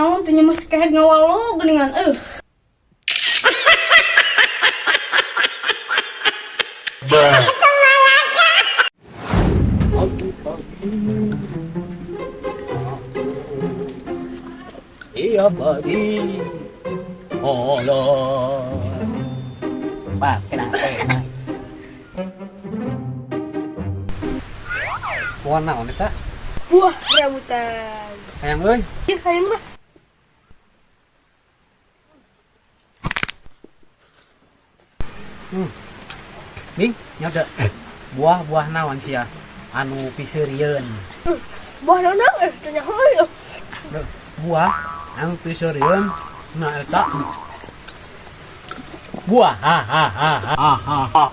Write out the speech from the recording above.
naon tanya mas kayak ngawal lo geningan Iya pagi, Allah, pak kenapa? Warna apa tak? buah rambutan. Sayang euy. Iya hayang mah. Ning, nyada. Buah-buah naon sia? Anu piseurieun. Buah naon tanya heuy. Buah anu piseurieun na eta. Buah ha ha ha ha ha ha.